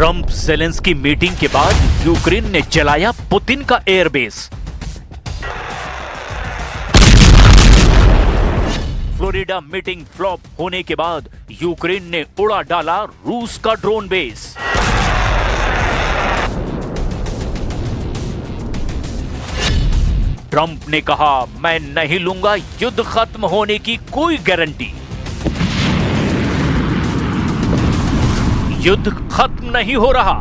Trump Zelensky meeting के बाद Ukraine ने जलाया पुतिन का एयरबेस। फ्लोरिडा मीटिंग फ्लॉप होने के बाद यूक्रेन ने उड़ा डाला रूस का ड्रोन बेस। ट्रंप ने कहा, मैं नहीं लूंगा युद्ध खत्म होने की कोई गारंटी। युद्ध खत्म नहीं हो रहा,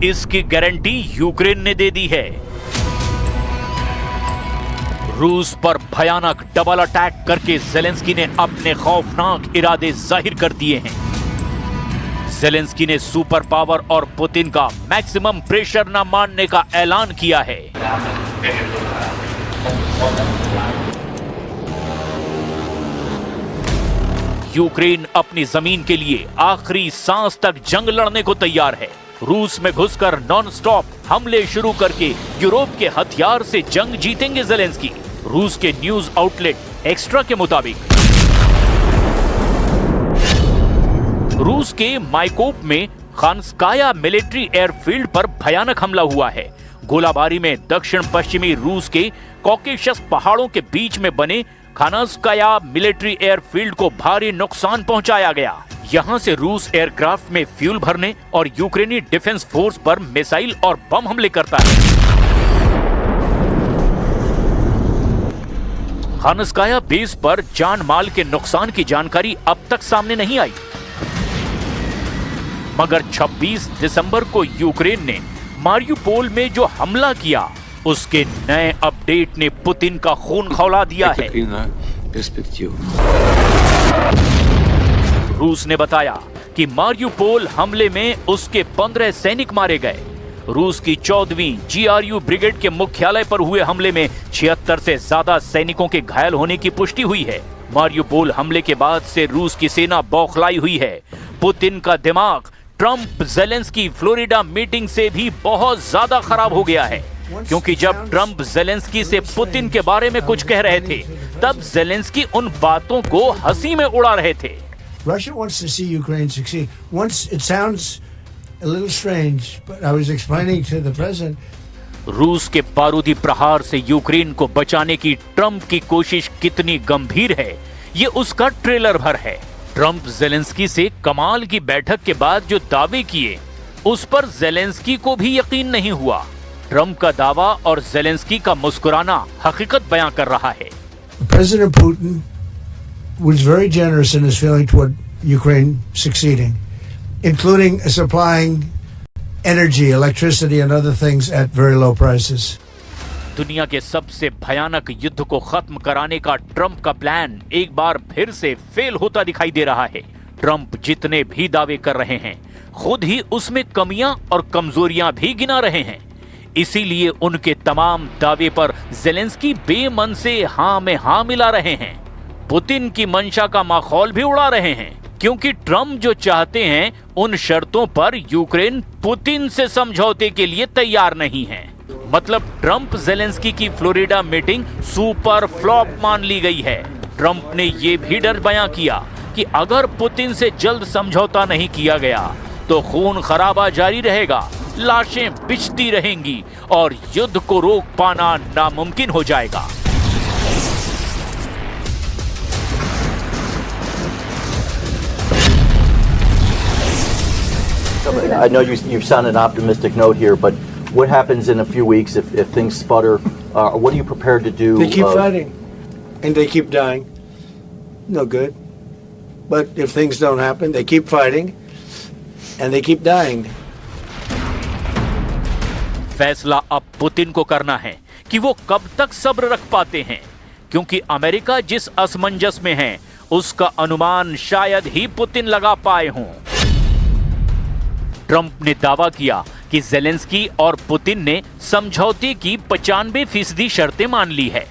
इसकी गारंटी यूक्रेन ने दे दी है। रूस पर भयानक डबल अटैक करके ज़ेलेंस्की ने अपने खौफनाक इरादे जाहिर कर दिए हैं। ज़ेलेंस्की ने सुपर पावर और पुतिन का मैक्सिमम प्रेशर न मानने का ऐलान किया है। यूक्रेन अपनी जमीन के लिए आखिरी सांस तक जंग लड़ने को तैयार है। रूस में घुसकर नॉन स्टॉप हमले शुरू करके यूरोप के हथियार से जंग जीतेंगे ज़ेलेंस्की। रूस के न्यूज आउटलेट एक्स्ट्रा के मुताबिक रूस के माइकोप में खानस्काया मिलिट्री एयरफील्ड पर भयानक हमला हुआ है। गोलाबारी में दक्षिण पश्चिमी रूस के कॉकेशस पहाड़ों के बीच में बने खानस्काया मिलिट्री एयरफील्ड को भारी नुकसान पहुंचाया गया। यहां से रूस एयरक्राफ्ट में फ्यूल भरने और यूक्रेनी डिफेंस फोर्स पर मिसाइल और बम हमले करता है। खानस्काया बेस पर जान माल के नुकसान की जानकारी अब तक सामने नहीं आई, मगर 26 दिसंबर को यूक्रेन ने मारियुपोल में जो हमला किया, उसके नए अपडेट ने पुतिन का खून खौला दिया है। रूस ने बताया कि मारियुपोल हमले में उसके 15 सैनिक मारे गए। रूस की 14वीं GRU ब्रिगेड के मुख्यालय पर हुए हमले में 76 से ज्यादा सैनिकों के घायल होने की पुष्टि हुई है। मारियुपोल हमले के बाद से रूस की सेना बौखलाई हुई है। पुतिन का दिमाग ट्रंप ज़ेलेंस्की फ्लोरिडा मीटिंग से भी बहुत ज्यादा खराब हो गया है, क्योंकि जब ट्रंप ज़ेलेंस्की से पुतिन के बारे में कुछ कह रहे थे, तब ज़ेलेंस्की उन बातों को हंसी में उड़ा रहे थे। Russia wants to see Ukraine succeed. Once it sounds a little strange, but I was explaining to the president. रूस के बारूदी प्रहार से यूक्रेन को बचाने की ट्रंप की कोशिश कितनी गंभीर है, ये उसका ट्रेलर भर है। ट्रंप ज़ेलेंस्की से कमाल की बैठक के बाद जो दावे किए, उस पर ज़ेलेंस्की को भी यकीन नहीं हुआ। ट्रंप का दावा और ज़ेलेंस्की का मुस्कुराना हकीकत बयां कर रहा है। President Putin was very generous in his feeling toward Ukraine succeeding, including supplying energy, electricity and other things at very low prices. दुनिया के सबसे भयानक युद्ध को खत्म कराने का ट्रंप का प्लान एक बार फिर से फेल होता दिखाई दे रहा है। ट्रंप जितने भी दावे कर रहे हैं, खुद ही उसमें कमियां और कमजोरियां भी गिना रहे हैं। इसीलिए उनके तमाम दावे पर ज़ेलेंस्की बेमन से हाँ में हाँ मिला रहे हैं। पुतिन की मंशा का माखौल भी उड़ा रहे हैं, क्योंकि ट्रंप जो चाहते हैं, उन शर्तों पर यूक्रेन पुतिन से समझौते के लिए तैयार नहीं है। मतलब ट्रंप ज़ेलेंस्की की फ्लोरिडा मीटिंग सुपर फ्लॉप मान ली गई है। ट्रंप ने यह भी डर बयां किया कि अगर पुतिन से जल्द समझौता नहीं किया गया तो खून खराबा जारी रहेगा, लाशें बिछती रहेंगी और युद्ध को रोक पाना नामुमकिन हो जाएगा। I know you sound an optimistic note here, but what happens in a few weeks if things sputter? What are you prepared to do? They keep fighting, and they keep dying. No good. But if things don't happen, they keep fighting, and they keep dying. फैसला अब Putin को करना है कि वो कब तक सब्र रख पाते हैं, क्योंकि अमेरिका जिस असमंजस में है, उसका अनुमान शायद ही पुतिन लगा पाए हों। ट्रंप ने दावा किया कि ज़ेलेंस्की और पुतिन ने समझौते की 95% शर्तें मान ली है।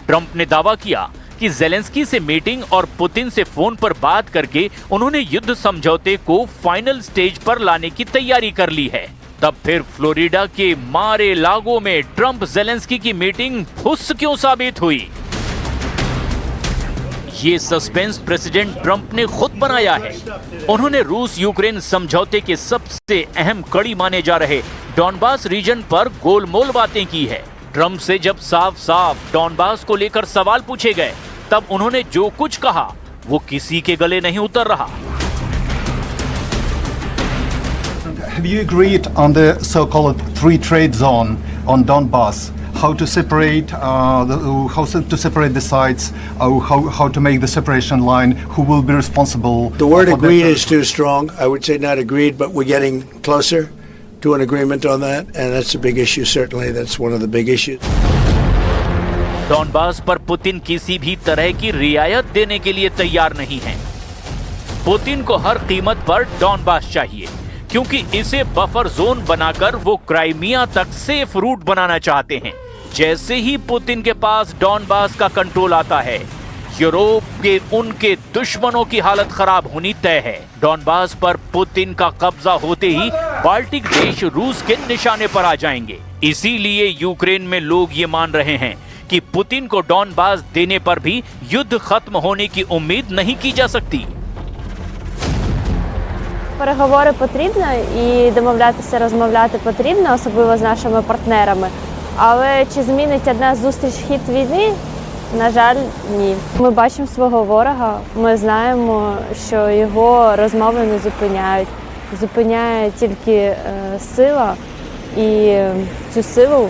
ट्रंप ने दावा किया कि ज़ेलेंस्की से मीटिंग और पुतिन से फोन पर बात करके उन्होंने युद्ध समझौते को फाइनल स्टेज पर लाने की तैयारी कर ली है। तब फिर फ्लोरिडा के मारे लागो में ट्रंप ज़ेलेंस्की की मीटिंग फुस क्यों साबित हुई? ये सस्पेंस प्रेसिडेंट ट्रंप ने खुद बनाया है। उन्होंने रूस यूक्रेन समझौते के सबसे अहम कड़ी माने जा रहे डॉनबास रीजन पर गोलमोल बातें की है। ट्रंप से जब साफ साफ डॉनबास को लेकर सवाल पूछे गए, तब उन्होंने जो कुछ कहा वो किसी के गले नहीं उतर रहा। Have you agreed on the so-called free trade zone on Donbass? How to separate the sites? How to make the separation line? Who will be responsible? The word for agreed that? is too strong. I would say not agreed, but we're getting closer to an agreement on that, and that's a big issue. Certainly, that's one of the big issues. Donbas पर Putin किसी भी तरह की रियायत देने के लिए तैयार नहीं है। पुतिन को हर कीमत पर डॉनबास चाहिए, क्योंकि इसे बफर जोन बनाकर वो क्राइमिया तक सेफ रूट बनाना चाहते हैं। जैसे ही पुतिन के पास डॉनबास का कंट्रोल आता है, यूरोप के उनके दुश्मनों की हालत खराब होनी तय है। डॉनबास पर पुतिन का कब्जा होते ही बाल्टिक देश रूस के निशाने पर आ जाएंगे। इसीलिए यूक्रेन में लोग ये मान रहे हैं कि पुतिन को डॉनबास देने पर भी युद्ध खत्म होने की उम्मीद नहीं की जा सकती। Переговори потрібно і домовлятися, розмовляти потрібно, особливо з нашими партнерами. Але чи змінить одна зустріч хід війни? На жаль, ні. Ми бачимо свого ворога, ми знаємо, що його розмови не зупиняють. Зупиняє тільки сила, і цю силу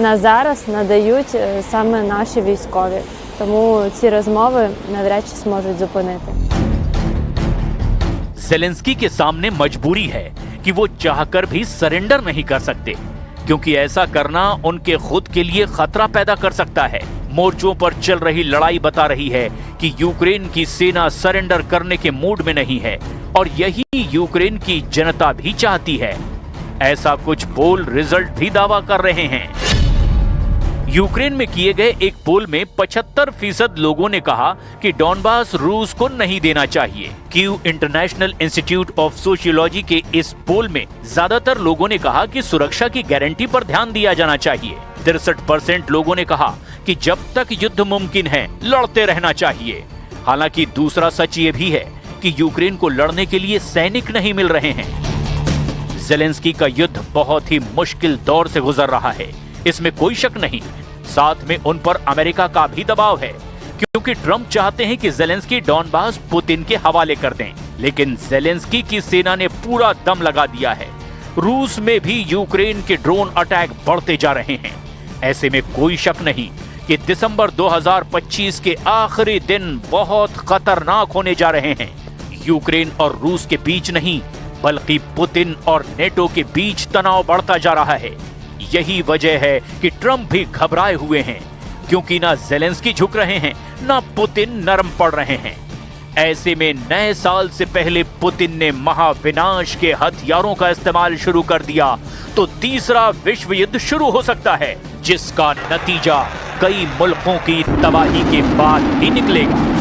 на зараз надають саме наші військові. Тому ці розмови навряд чи зможуть зупинити. ज़ेलेंस्की के सामने मजबूरी है कि वो चाहकर भी सरेंडर नहीं कर सकते, क्योंकि ऐसा करना उनके खुद के लिए खतरा पैदा कर सकता है। मोर्चों पर चल रही लड़ाई बता रही है कि यूक्रेन की सेना सरेंडर करने के मूड में नहीं है, और यही यूक्रेन की जनता भी चाहती है। ऐसा कुछ पोल रिजल्ट भी दावा कर रहे हैं। यूक्रेन में किए गए एक पोल में 75% लोगों ने कहा कि डॉनबास रूस को नहीं देना चाहिए। Kyiv international institute of sociology के इस पोल में ज्यादातर लोगों ने कहा कि सुरक्षा की गारंटी पर ध्यान दिया जाना चाहिए। 63% लोगों ने कहा कि जब तक युद्ध मुमकिन है लड़ते रहना चाहिए। हालांकि दूसरा सच ये भी है कि यूक्रेन को लड़ने के लिए सैनिक नहीं मिल रहे हैं। ज़ेलेंस्की का युद्ध बहुत ही मुश्किल दौर से गुजर रहा है, इसमें कोई शक नहीं। साथ में उन पर अमेरिका का भी दबाव है, क्योंकि ट्रंप चाहते हैं कि ज़ेलेंस्की डॉनबास पुतिन के हवाले कर दें। लेकिन ज़ेलेंस्की की सेना ने पूरा दम लगा दिया है। रूस में भी यूक्रेन के ड्रोन अटैक बढ़ते जा रहे हैं। ऐसे में कोई शक नहीं कि दिसंबर 2025 के आखिरी दिन बहुत खतरनाक होने जा रहे हैं। यूक्रेन और रूस के बीच नहीं, बल्कि पुतिन और नेटो के बीच तनाव बढ़ता जा रहा है। यही वजह है कि ट्रंप भी घबराए हुए हैं, क्योंकि ना ज़ेलेंस्की झुक रहे हैं, ना पुतिन नरम पड़ रहे हैं। ऐसे में नए साल से पहले पुतिन ने महाविनाश के हथियारों का इस्तेमाल शुरू कर दिया तो तीसरा विश्व युद्ध शुरू हो सकता है, जिसका नतीजा कई मुल्कों की तबाही के बाद ही निकलेगा।